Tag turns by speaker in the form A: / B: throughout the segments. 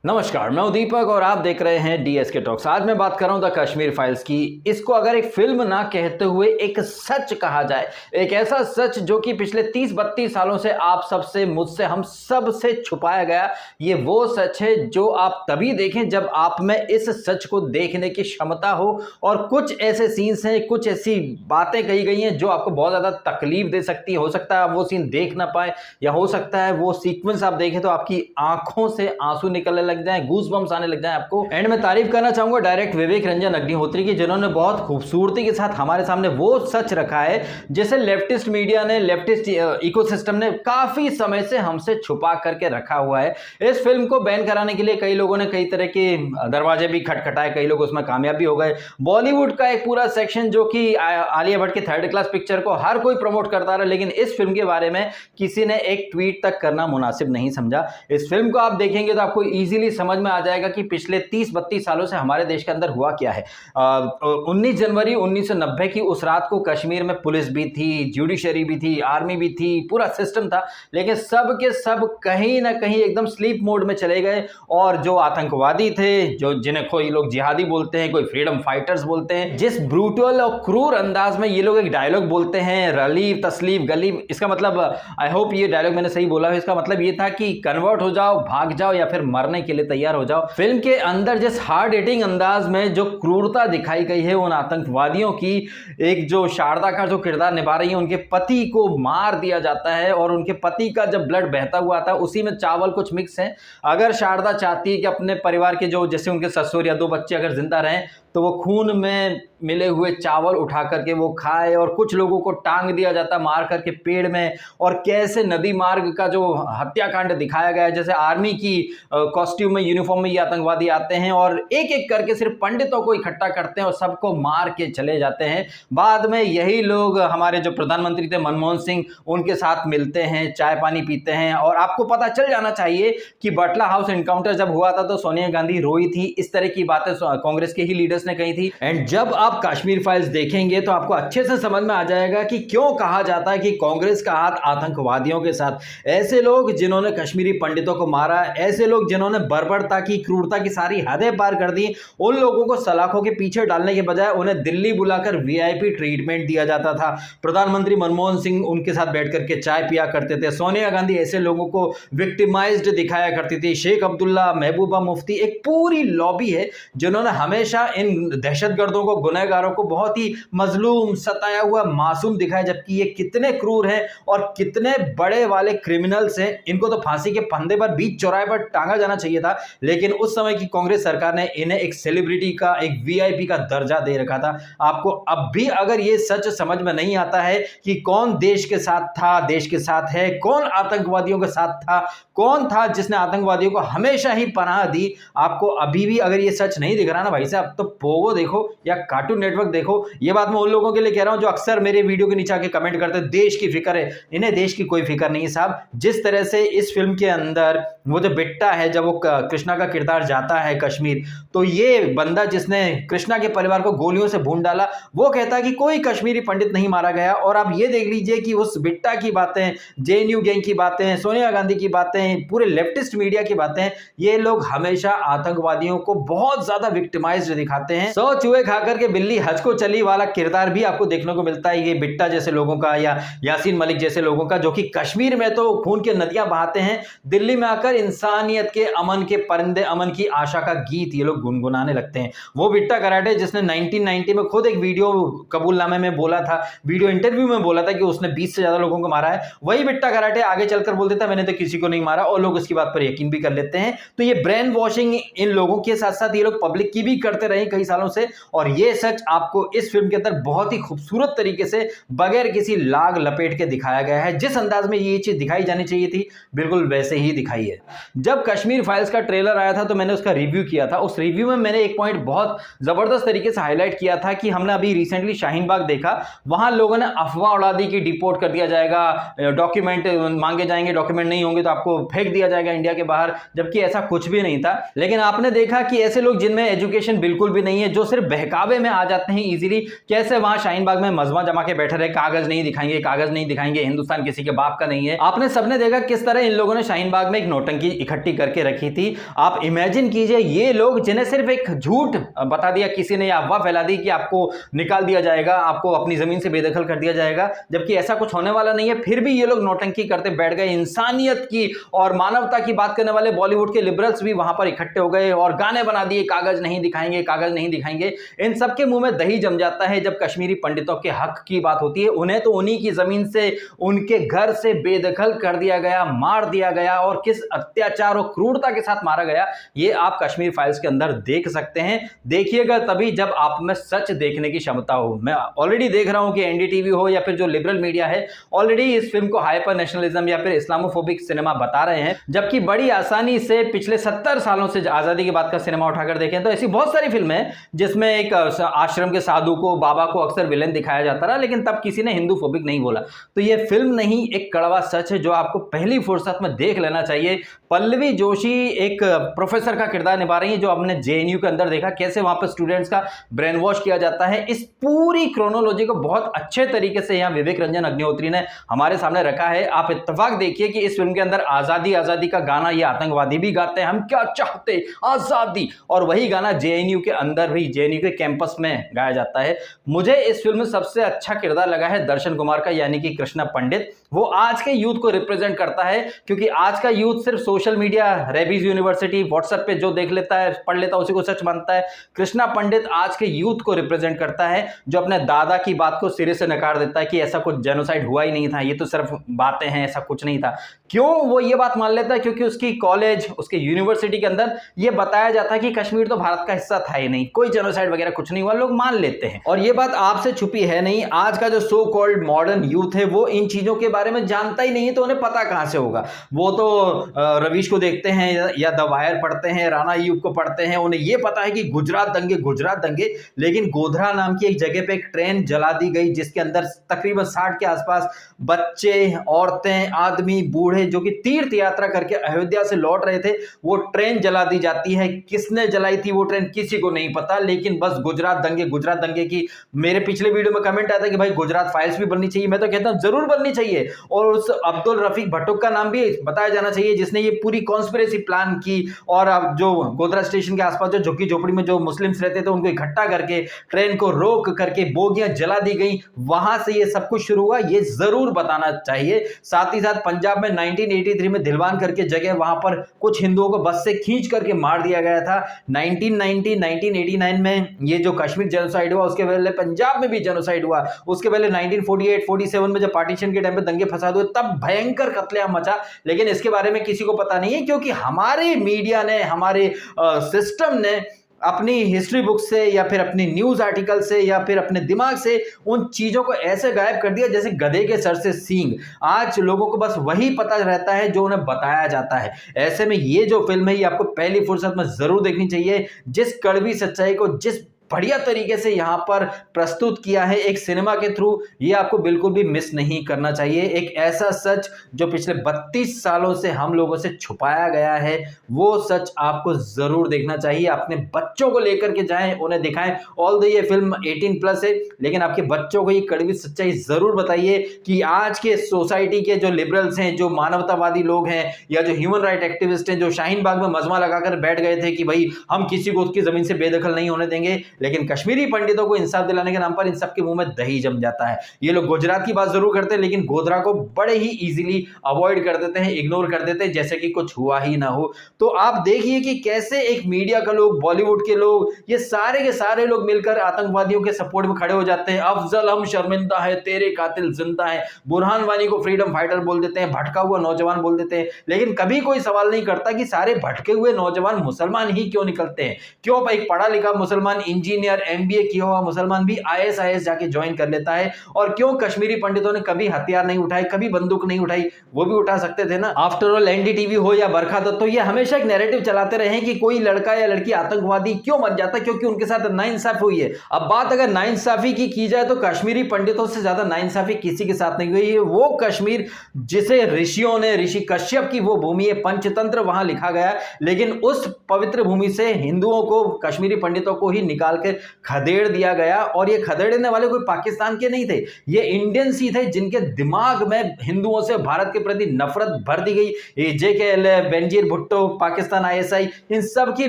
A: नमस्कार, मैं हूं दीपक और आप देख रहे हैं डीएसके टॉक्स। आज मैं बात कर रहा हूं द कश्मीर फाइल्स की। इसको अगर एक फिल्म ना कहते हुए एक सच कहा जाए, एक ऐसा सच जो कि पिछले 30-32 सालों से आप सबसे, मुझसे, हम सब से छुपाया गया, ये वो सच है जो आप तभी देखें जब आप में इस सच को देखने की क्षमता हो। और कुछ ऐसे सीन्स हैं, कुछ ऐसी बातें कही गई हैं जो आपको बहुत ज्यादा तकलीफ दे सकती है। हो सकता है आप वो सीन देख ना पाए, या हो सकता है वो सीक्वेंस आप देखें तो आपकी आंखों से आंसू निकलने लग जाए, गूज बम्स आने लग जाए आपको। एंड मैं तारीफ करना चाहूंगा डायरेक्ट विवेक रंजन अग्निहोत्री की, जिन्होंने बहुत खूबसूरती के साथ हमारे सामने वो सच रखा है जिसे लेफ्टिस्ट मीडिया ने, लेफ्टिस्ट इकोसिस्टम ने काफी समय से हमसे छुपा करके रखा हुआ है। इस फिल्म को बैन कराने के लिए कई लोगों ने कई तरह के दरवाजे भी खटखटाए, कई लोग उसमें कामयाब भी हो गए। बॉलीवुड का एक पूरा सेक्शन जो कि आलिया भट्ट की थर्ड क्लास पिक्चर को हर कोई प्रमोट करता रहा, लेकिन इस फिल्म के बारे में किसी ने एक ट्वीट तक करना मुनासिब नहीं समझा। इस फिल्म को आप देखेंगे तो आपको इजीली समझ में आ जाएगा कि पिछले 30-32 सालों से हमारे देश के अंदर हुआ क्या है। 19 जनवरी 1990 की उस रात को कश्मीर में पुलिस भी थी, जुडिशरी भी थी, आर्मी भी थी, पूरा सिस्टम था, लेकिन सब के सब कहीं ना कहीं एकदम स्लीप मोड में चले गए। और जो आतंकवादी थे, जो जिन्हें कोई लोग जिहादी बोलते हैं, कोई फ्रीडम फाइटर्स बोलते हैं, जिस ब्रूटल और क्रूर अंदाज में ये लोग एक डायलॉग बोलते हैं, रलीफ तसलीफ गलीब, इसका मतलब, आई होप ये डायलॉग मैंने सही बोला है, इसका मतलब ये था कि कन्वर्ट हो जाओ, भाग जाओ, या फिर मरने के लिए तैयार हो जाओ। फिल्म के अंदर जिस हार्ड हिटिंग अंदाज में जो क्रूरता दिखाई गई है उन आतंकवादियों की, एक जो शारदा का जो किरदार निभा रही है, उनके पति को मार दिया जाता है और उनके पति का जब ब्लड बहता हुआ आता है उसी में चावल कुछ मिक्स है। अगर शारदा चाहती है कि अपने परिवार के जो, जैसे उनके ससुर या 2 बच्चे अगर जिंदा रहें, तो वो खून में मिले हुए चावल उठा करके वो खाए। और कुछ लोगों को टांग दिया जाता मार करके पेड़ में। और कैसे नदी मार्ग का जो हत्याकांड दिखाया गया है, जैसे आर्मी की कॉस्ट्यूम में, यूनिफॉर्म में ये आतंकवादी आते हैं और एक एक करके सिर्फ पंडितों को इकट्ठा करते हैं और सबको मार के चले जाते हैं। बाद में यही लोग हमारे जो प्रधानमंत्री थे मनमोहन सिंह, उनके साथ मिलते हैं, चाय पानी पीते हैं। और आपको पता चल जाना चाहिए कि बटला हाउस एनकाउंटर जब हुआ था तो सोनिया गांधी रोई थी, इस तरह की बातें कांग्रेस के ही लीडर्स ने कही थी। एंड जब आप कश्मीर फाइल्स देखेंगे तो आपको अच्छे से समझ में आ जाएगा कि क्यों कहा जाता है कि कांग्रेस का हाथ आतंकवादियों के साथ। ऐसे लोग जिन्होंने कश्मीरी पंडितों को मारा, ऐसे लोग जिन्होंने बर्बरता की, क्रूरता की सारी हदें पार कर दी, उन लोगों को सलाखों के पीछे डालने के बजाय उन्हें दिल्ली बुलाकर वीआईपी ट्रीटमेंट दिया जाता था। प्रधानमंत्री मनमोहन सिंह उनके साथ बैठ करके चाय पिया करते थे। सोनिया गांधी ऐसे लोगों को विक्टिमाइज्ड दिखाया करती थी। शेख अब्दुल्ला, महबूबा मुफ्ती, एक पूरी लॉबी है जिन्होंने हमेशा इन दहशतगर्दों को, गुनहगारों को बहुत ही मजलूम, सताया हुआ, मासूम दिखाया, जबकि ये कितने क्रूर हैं और कितने बड़े वाले क्रिमिनल्स हैं। इनको तो फांसी के फंदे पर, बीच चौराहे पर टांगा जाना चाहिए था, लेकिन उस समय की कांग्रेस सरकार ने इन्हें एक सेलिब्रिटी का, एक वीआईपी का दर्जा दे रखा था। आपको अब भी अगर ये सच समझ में नहीं आता है कि कौन देश के साथ था, देश के साथ है, कौन आतंकवादियों के साथ था, कौन था जिसने आतंकवादियों को हमेशा ही पनाह दी, आपको अभी भी अगर ये सच नहीं दिख रहा ना भाई साहब, तो पोगो देखो या कार्टून नेटवर्क देखो। ये बात मैं उन लोगों के लिए कह रहा हूं जो अक्सर मेरे वीडियो के नीचे आके कमेंट करते हैं देश की फिक्र है। इन्हें देश की कोई फिक्र नहीं है साहब। जिस तरह से इस फिल्म के अंदर वो जो बिट्टा है, जब वो कृष्णा का किरदार जाता है कश्मीर, तो ये बंदा जिसने कृष्णा के परिवार को गोलियों से भून डाला, वो कहता है कि कोई कश्मीरी पंडित नहीं मारा गया। और आप ये देख लीजिए कि उस बिट्टा की बातें, जेएनयू गैंग की बातें, सोनिया गांधी की बातें, पूरे लेफ्टिस्ट मीडिया की बातें, ये लोग हमेशा आतंकवादियों को बहुत ज्यादा विक्टिमाइज्ड दिखाते हैं। 100 चूहे खाकर के बिल्ली हज को चली वाला किरदार भी आपको देखने को मिलता है ये बिट्टा जैसे लोगों का, या यासीन मलिक जैसे लोगों का, जो कि कश्मीर में तो खून की नदियां बहाते हैं, दिल्ली में आकर इंसानियत के, अमन के परिंदे, अमन की आशा का गीत ये लोग गुनगुनाने लगते हैं। वो बिट्टा कराटे जिसने 1990 में खुद एक वीडियो कबूलनामे में बोला था, वीडियो इंटरव्यू में बोला था कि उसने 20 से ज्यादा लोगों को मारा है, वही बिट्टा कराटे आगे चलकर बोल देता मैंने तो किसी को नहीं मारा, और लोग उसकी बात पर यकीन भी कर लेते हैं। तो ये ब्रेन वॉशिंग इन लोगों के साथ साथ ये लोग पब्लिक की भी करते रहे कई सालों से। और ये सच आपको इस फिल्म के अंदर बहुत ही खूबसूरत तरीके से, बगैर किसी लाग लपेट के दिखाया गया है। जिस अंदाज में ये चीज दिखाई जानी चाहिए थी, बिल्कुल वैसे ही दिखाई है। जब कश्मीर फाइल्स का ट्रेलर आया था तो मैंने उसका रिव्यू किया था। उस रिव्यू में मैंने एक पॉइंट बहुत जबरदस्त तरीके से हाईलाइट किया था कि हमने अभी रिसेंटली शाहीन बाग देखा, वहां लोगों ने अफवाह उड़ा दी कि डिपोर्ट कर दिया जाएगा, डॉक्यूमेंट मांगे जाएंगे, डॉक्यूमेंट नहीं होंगे तो आपको फेंक दिया जाएगा इंडिया के बाहर, जबकि ऐसा कुछ भी नहीं था। लेकिन आपने देखा कि ऐसे लोग जिनमें एजुकेशन बिल्कुल भी नहीं है, जो सिर्फ बहकावे में आ जाते हैं इजीली। कैसे वहां शाहीन बाग में मजमा जमा के बैठे रहे, कागज नहीं दिखाएंगे, कागज नहीं दिखाएंगे, हिंदुस्तान किसी के बाप का नहीं है। आपने सबने देखा किस तरह इन लोगों ने शाहीन बाग में एक नौटंकी इकट्ठी करके रखी थी। आप इमेजिन कीजिए, ये लोग जिन्हें सिर्फ एक झूठ बता दिया किसी ने, अफवाह फैला दी कि आपको निकाल दिया जाएगा, आपको अपनी जमीन से बेदखल कर दिया जाएगा, जबकि ऐसा कुछ होने वाला नहीं है, फिर भी ये लोग नौटंकी करते बैठ गए। इंसानियत की और मानवता की बात करने वाले बॉलीवुड के लिबरल्स भी वहां पर इकट्ठे हो गए और गाने बना दिए, कागज नहीं दिखाएंगे, कागज नहीं दिखाएंगे। इन सबके मुंह में दही जम जाता है जब कश्मीरी पंडितों के हक की बात होती है। उन्हें तो उन्हीं की जमीन से, उनके घर से बेदखल कर दिया गया, मार दिया गया, और किस अत्याचार और क्रूरता के साथ मारा गया ये आप कश्मीर फाइल्स के अंदर देख सकते हैं। देखिएगा तभी जब आप में सच देखने की क्षमता हो। मैं ऑलरेडी देख रहा हूं कि एनडीटीवी हो या फिर जो लिबरल मीडिया है ऑलरेडी इस फिल्म को हाइपर नेशनलिज्म या फिर इस्लामोफोबिक सिनेमा बता रहे हैं, जबकि बड़ी आसानी से पिछले 70 सालों से आजादी के बाद का सिनेमा उठाकर देखें तो ऐसी बहुत सारी फिल्में हैं जिसमें एक आश्रम के साधु को, बाबा को अक्सर विलेन दिखाया जाता रहा, लेकिन तब किसी ने हिंदू फोबिक नहीं बोला। तो यह फिल्म नहीं, एक कड़वा सच है जो आपको पहली फुर्सत में देख लेना चाहिए। पल्लवी जोशी एक प्रोफेसर का किरदार निभा रही है, जो आपने जेएनयू के अंदर देखा कैसे वहां पर स्टूडेंट्स का ब्रेन वॉश किया जाता है। इस पूरी क्रोनोलॉजी को बहुत अच्छे तरीके से यहां विवेक रंजन अग्निहोत्री ने हमारे सामने रखा है। आप इत्तेफाक देखिए कि इस फिल्म के अंदर आजादी आजादी का गाना ये आतंकवादी भी गाते हैं, हम क्या चाहते आजादी, और वही गाना जेएनयू के अंदर भी, जेएनयू के कैंपस में गाया जाता है। मुझे इस फिल्म में सबसे अच्छा किरदार लगा है दर्शन कुमार का, यानी कि कृष्णा पंडित। वो आज के यूथ को रिप्रेजेंट करता है, क्योंकि आज का यूथ सिर्फ social media, rabies university, WhatsApp पे जो देख लेता है, पढ़ लेता है, उसी को सच मानता है। कृष्णा पंडित आज के यूथ को रिप्रेजेंट करता है, जो अपने दादा की बात को सिरे से नकार देता है कि ऐसा कुछ जेनोसाइड हुआ ही नहीं था, ये तो सिर्फ बातें हैं, ऐसा कुछ नहीं था। क्यों वो ये बात मान लेता है? क्योंकि उसकी कॉलेज, उसके यूनिवर्सिटी के अंदर ये बताया जाता है कि कश्मीर तो भारत का हिस्सा था ही नहीं, कोई जेनोसाइड वगैरह कुछ नहीं हुआ, लोग मान लेते हैं। और ये बात आपसे छुपी है नहीं, आज का जो सो कॉल्ड मॉडर्न यूथ है वो इन चीजों के बारे में जानता ही नहीं है, तो उन्हें पता कहां से होगा। वो तो रवीश को देखते हैं या द वायर पढ़ते हैं, राणा अय्यूब को पढ़ते हैं, उन्हें ये पता है कि गुजरात दंगे, गुजरात दंगे, लेकिन गोधरा नाम की एक जगह पे एक ट्रेन जला दी गई जिसके अंदर तकरीबन 60 के आसपास बच्चे, औरतें, आदमी, बूढ़े जो कि तीर्थ यात्रा करके अयोध्या से लौट रहे थे, वो ट्रेन जला दी जाती है। किसने जलाई थी वो ट्रेन किसी को नहीं पता, लेकिन बस गुजरात दंगे की मेरे पिछले वीडियो में कमेंट आया था कि भाई गुजरात फाइल्स भी बननी चाहिए। मैं तो कहता हूं जरूर बननी चाहिए, और उस अब्दुल रफीक भट्टुक का नाम भी बताया जाना चाहिए जिसने ये पूरी कॉन्स्पिरेसी प्लान की, और अब जो गोधरा स्टेशन के आसपास जो झुग्गी झोपड़ी में जो मुस्लिम्स रहते थे उनको इकट्ठा करके ट्रेन को रोक करके बोगियां जला दी गई, वहां से ये सब कुछ शुरू हुआ, ये जरूर बताना चाहिए। साथ ही साथ पंजाब में 1983 में दिलवान करके जगह, वहां पर कुछ हिंदुओं को बस से खींच करके मार दिया गया था। 1989 में ये जो कश्मीर जेनोसाइड हुआ, उसके पहले पंजाब में भी जेनोसाइड हुआ, उसके पहले 1948-47 में जब पार्टीशन के टाइम पे दंगे फसाद हुए तब भयंकर कत्लेआम मचा, लेकिन इसके बारे में किसी को पता नहीं है, क्योंकि हमारे मीडिया ने, हमारे सिस्टम ने अपनी हिस्ट्री बुक से या फिर अपनी न्यूज आर्टिकल से या फिर अपने दिमाग से उन चीजों को ऐसे गायब कर दिया जैसे गधे के सर से सींग। आज लोगों को बस वही पता रहता है जो उन्हें बताया जाता है। ऐसे में ये जो फिल्म है ये आपको पहली फुर्सत में जरूर देखनी चाहिए। जिस कड़वी सच्चाई को जिस बढ़िया तरीके से यहां पर प्रस्तुत किया है एक सिनेमा के थ्रू, ये आपको बिल्कुल भी मिस नहीं करना चाहिए। एक ऐसा सच जो पिछले 32 सालों से हम लोगों से छुपाया गया है, वो सच आपको जरूर देखना चाहिए। अपने बच्चों को लेकर के जाएं, उन्हें दिखाएं। ऑल द ये फिल्म 18+ है, लेकिन आपके बच्चों को ये कड़वी सच्चाई जरूर बताइए कि आज के सोसाइटी के जो लिबरल्स हैं, जो मानवतावादी लोग हैं, या जो ह्यूमन राइट एक्टिविस्ट हैं, जो शाहीन बाग में मजमा लगाकर बैठ गए थे कि भाई हम किसी को उसकी जमीन से बेदखल नहीं होने देंगे, लेकिन कश्मीरी पंडितों को इंसाफ दिलाने के नाम पर इन सबके मुंह में दही जम जाता है। ये लोग गुजरात की बात जरूर करते हैं, लेकिन गोधरा को बड़े ही इजीली अवॉइड कर देते हैं, इग्नोर कर देते हैं, जैसे कि कुछ हुआ ही ना हो। तो आप देखिए कि कैसे एक मीडिया का लोग, बॉलीवुड के लोग, ये सारे के सारे लोग मिलकर आतंकवादियों के सपोर्ट में खड़े हो जाते हैं। अफजल हम शर्मिंदा है, तेरे कातिल जिंदा है, बुरहान वानी को फ्रीडम फाइटर बोल देते हैं, भटका हुआ नौजवान बोल देते हैं, लेकिन कभी कोई सवाल नहीं करता कि सारे भटके हुए नौजवान मुसलमान ही क्यों निकलते हैं। क्यों एक पढ़ा लिखा मुसलमान, इंजीनियर, एमबीए किया हुआ मुसलमान भी आईएसआईएस जाके ज्वाइन कर लेता है, और क्यों कश्मीरी पंडितों ने कभी हथियार नहीं उठाए, कभी बंदूक नहीं उठाई? वो भी उठा सकते थे ना। आफ्टर ऑल एनडीटीवी हो या बरखा दत्त, तो ये हमेशा एक नैरेटिव चलाते रहे कि कोई लड़का या लड़की आतंकवादी क्यों बन जाता है, क्योंकि उनके साथ नाइंसाफी हुई है। अब बात अगर नाइंसाफी की जाए तो कश्मीरी पंडितों से ज्यादा नाइंसाफी किसी के साथ नहीं हुई है। वो कश्मीर जिसे ऋषियों ने, ऋषि कश्यप की वो भूमि है, पंचतंत्र वहां लिखा गया, लेकिन उस पवित्र भूमि से हिंदुओं को, कश्मीरी पंडितों को ही निकाल के खदेड़ दिया गया। और ये खदेड़ने वाले कोई पाकिस्तान के नहीं थे, ये इंडियंस ही थे जिनके दिमाग में हिंदुओं से भारत के प्रति नफरत भर दी गई। ये JK, बेनजीर भुट्टो, पाकिस्तान ISI, इन सब की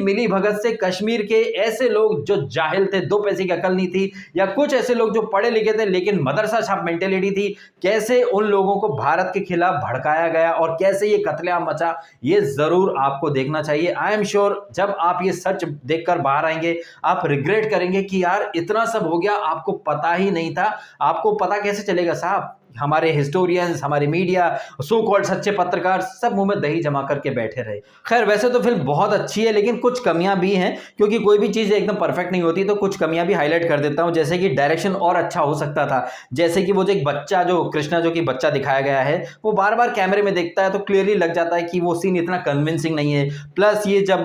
A: मिली भगत से कश्मीर के ऐसे लोग जो जाहिल थे, दो पैसे की अकल नहीं थी, या कुछ ऐसे लोग जो पढ़े लिखे थे लेकिन मदरसा छाप मेंटेलिटी थी, कैसे उन लोगों को भारत के खिलाफ भड़काया गया और कैसे ये कत्लेआम मचा, ये जरूर आपको देखना चाहिए। आई एम श्योर जब आप ये सच देखकर बाहर आएंगे आप रिग्रेट करेंगे कि यार इतना सब हो गया, आपको पता ही नहीं था। आपको पता कैसे चलेगा साहब? हमारे हिस्टोरियंस, हमारे मीडिया, सो कॉल्ड सच्चे पत्रकार सब मुंह में दही जमा करके बैठे रहे। खैर वैसे तो फिल्म बहुत अच्छी है लेकिन कुछ कमियां भी हैं, क्योंकि कोई भी चीज़ एकदम परफेक्ट नहीं होती, तो कुछ कमियां भी हाईलाइट कर देता हूं। जैसे कि डायरेक्शन और अच्छा हो सकता था। जैसे कि वो जो एक बच्चा, जो कृष्णा जो कि बच्चा दिखाया गया है, वो बार बार कैमरे में देखता है तो क्लियरली लग जाता है कि वो सीन इतना कन्विंसिंग नहीं है। प्लस ये जब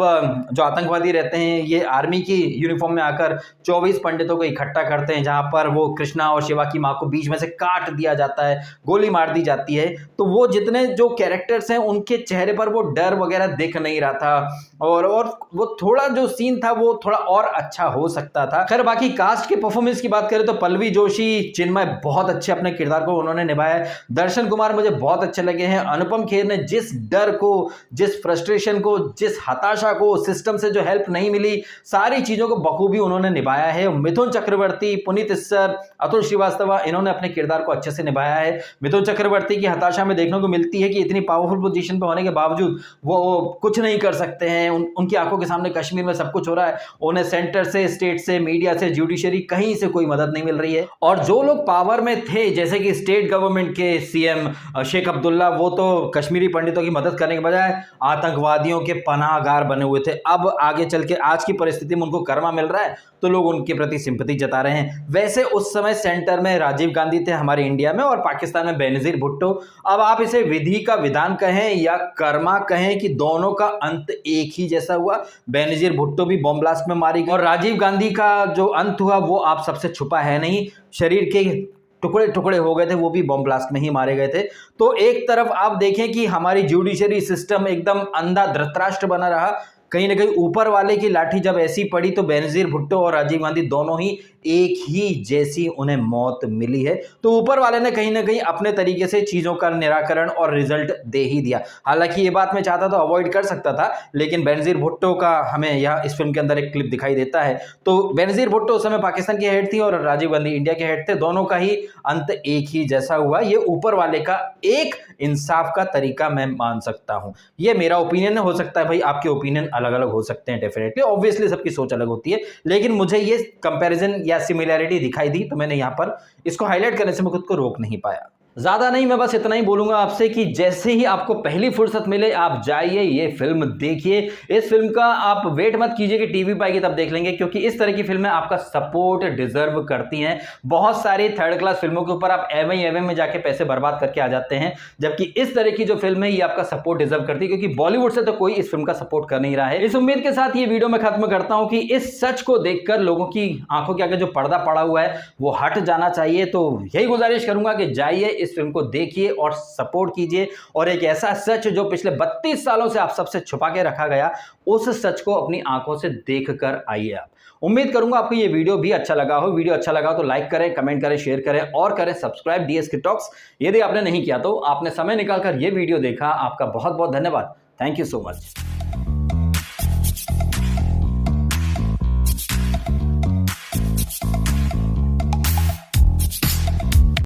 A: जो आतंकवादी रहते हैं ये आर्मी की यूनिफॉर्म में आकर 24 पंडितों को इकट्ठा करते हैं, जहां पर वो कृष्णा और शिवा की माँ को बीच में से काट दिया जाता है, गोली मार दी जाती है, तो वो जितने जो कैरेक्टर्स हैं उनके चेहरे पर वो डर वगैरह दिख नहीं रहा था, और वो थोड़ा जो सीन था वो थोड़ा और अच्छा हो सकता था। खैर बाकी कास्ट के परफॉर्मेंस की बात करें तो पल्लवी जोशी, चिन्मय बहुत अच्छे अपने किरदार को उन्होंने निभाया है। दर्शन कुमार मुझे बहुत अच्छे लगे हैं। अनुपम खेर ने जिस डर को, जिस फ्रस्ट्रेशन को, जिस हताशा को, सिस्टम से जो हेल्प नहीं मिली, सारी चीजों को बखूबी उन्होंने निभाया है। मिथुन चक्रवर्ती, पुनीत इस्सर, अतुल श्रीवास्तव, इन्होंने अपने किरदार को अच्छे से निभाया है। मिथुन चक्रवर्ती की हताशा में देखने को मिलती है कि इतनी पावरफुल पोजीशन पे होने के बावजूद वो कुछ नहीं कर सकते हैं। उनकी आंखों के सामने कश्मीर में सब कुछ हो रहा है, उन्हें सेंटर से, स्टेट से, मीडिया से, जुडिशरी, कहीं से कोई मदद नहीं मिल रही है। और जो लोग पावर में थे जैसे कि स्टेट गवर्नमेंट के CM शेख अब्दुल्ला, वो तो कश्मीरी पंडितों की मदद करने के बजाय आतंकवादियों के पनाहगार बने हुए थे। अब आगे चल के आज की परिस्थिति में उनको कर्मा मिल रहा है तो लोग उनके प्रति सिंपैथी जता रहे हैं। वैसे उस समय सेंटर में राजीव गांधी थे हमारे इंडिया में, और पाकिस्तान में बेनजीर भुट्टो। अब आप इसे विधि का विधान कहें या कर्मा कहें कि दोनों का अंत एक ही जैसा हुआ। बेनजीर भुट्टो भी बॉम्ब ब्लास्ट में मारी गई और राजीव गांधी का जो अंत हुआ वो आप सबसे छुपा है नहीं, शरीर के टुकड़े टुकड़े हो गए थे, वो भी बॉम्ब ब्लास्ट में ही मारे गए थे। तो एक तरफ आप देखें कि हमारी जुडिशरी सिस्टम एकदम अंधा धृतराष्ट्र बना रहा, कहीं ना कहीं ऊपर वाले की लाठी जब ऐसी पड़ी तो बेनजीर भुट्टो और राजीव गांधी दोनों ही एक ही जैसी उन्हें मौत मिली है। तो ऊपर वाले ने कहीं ना कहीं अपने तरीके से चीजों का निराकरण और रिजल्ट दे ही दिया। हालांकि ये बात मैं चाहता तो अवॉइड कर सकता था, लेकिन बेनजीर भुट्टो का हमें यहाँ इस फिल्म के अंदर एक क्लिप दिखाई देता है। तो बेनजीर भुट्टो उस समय पाकिस्तान की हेड थी और राजीव गांधी इंडिया के हेड थे, दोनों का ही अंत एक ही जैसा हुआ। ये ऊपर वाले का एक इंसाफ का तरीका मैं मान सकता हूं। ये मेरा ओपिनियन हो सकता है भाई, आपके ओपिनियन अलग अलग हो सकते हैं, डेफिनेटली, ऑब्वियसली सबकी सोच अलग होती है, लेकिन मुझे ये कंपैरिजन या सिमिलैरिटी दिखाई दी तो मैंने यहां पर इसको हाईलाइट करने से मैं खुद को रोक नहीं पाया। ज्यादा नहीं, मैं बस इतना ही बोलूंगा आपसे कि जैसे ही आपको पहली फुर्सत मिले आप जाइए ये फिल्म देखिए। इस फिल्म का आप वेट मत कीजिए कि टीवी पर आएगी तब देख लेंगे, क्योंकि इस तरह की फिल्में आपका सपोर्ट डिजर्व करती हैं। बहुत सारी थर्ड क्लास फिल्मों के ऊपर आप एवं में जाके पैसे बर्बाद करके आ जाते हैं, जबकि इस तरह की जो फिल्म है ये आपका सपोर्ट डिजर्व करती है, क्योंकि बॉलीवुड से तो कोई इस फिल्म का सपोर्ट कर नहीं रहा है। इस उम्मीद के साथ ये वीडियो मैं खत्म करता हूं कि इस सच को देखकर लोगों की आंखों के आगे जो पर्दा पड़ा हुआ है वो हट जाना चाहिए। तो यही गुजारिश करूंगा कि जाइए इस फिल्म को देखिए और सपोर्ट कीजिए, और एक ऐसा सच जो पिछले 32 सालों से आप सबसे छुपा के रखा गया, उस सच को अपनी आंखों से देखकर आइए आप। उम्मीद करूंगा आपको ये वीडियो भी अच्छा लगा हो। वीडियो अच्छा लगा तो लाइक करें, कमेंट करें, शेयर करें और करें सब्सक्राइब DSK टॉक्स। यदि आपने नहीं किया तो आपने समय निकालकर ये वीडियो देखा, आपका बहुत बहुत धन्यवाद। Thank you so much.